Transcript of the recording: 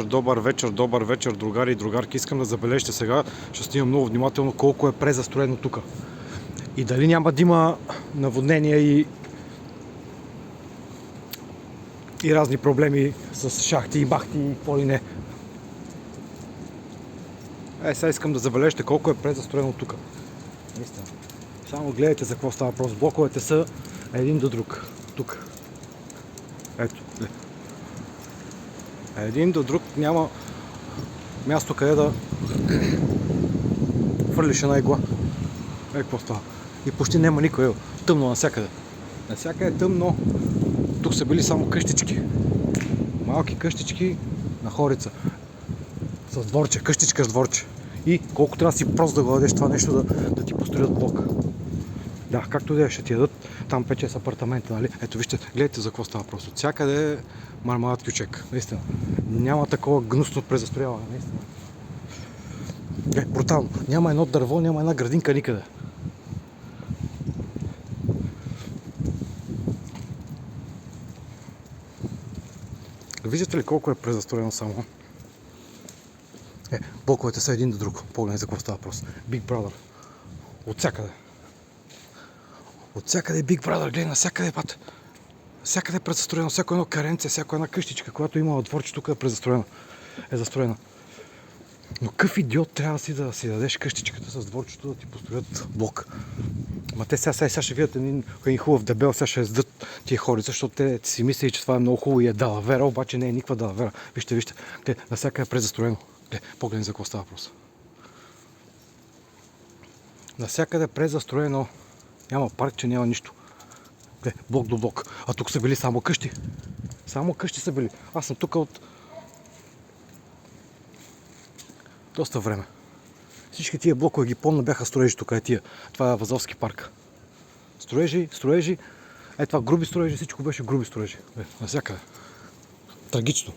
Добър вечер, другари и другарки. Искам да забележите сега, ще снимам много внимателно колко е презастроено тук. И дали няма да има наводнения и разни проблеми с шахти и бахти и какво ли не. Сега искам да забележите колко е презастроено тук. Наистина. Само гледайте за какво става въпрос. Блоковете са един до друг. Тук. Ето. Един до друг, няма място къде да фърлиш една игла. Какво става? И почти няма никой. Тъмно навсякъде. Навсякъде е тъмно. Тук са били само къщички. Малки къщички на хорица. С дворче, къщичка с дворче. И колко трябва да си прост да го дадеш това нещо да ти построят блок. Да, както да ще ти дадат там 5-6 апартамента, нали? Ето вижте, гледайте за какво става просто. Всякъде е мармалат кючек, наистина. Няма такова гнусно презастрояване, наистина. Брутално. Няма едно дърво, няма една градинка никъде. Виждате ли колко е презастроено само? Блоковете са един до друг. Погледнете за какво става въпрос. Big Brother. От всякъде. От всякъде е Big Brother. Гледай, навсякъде път. Всякъде е презастроено. Всяко едно каренце, всяко една къщичка, която има дворче, тук е презастроена. Е застроена. Но какъв идиот трябва да си дадеш къщичката с дворчето да ти построят блок? Ма те сега ще видят един хубав дебел, сега ще яздат тия хори, защото те си мислили, че това е много хубаво и е далавера, обаче не е никаква далавера. Вижте, навсякъде е презастроено. Погледни за какво става въпрос. Навсякъде е презастроено. Няма паркче, няма нищо. Блок до блок. А тук са били само къщи. Само къщи са били. Аз съм тук от доста време. Всички тия блокове ги помня, бяха строежи тук. Това е Вазовски парк. Строежи. Това груби строежи, всичко беше груби строежи. Навсякъде. Трагично.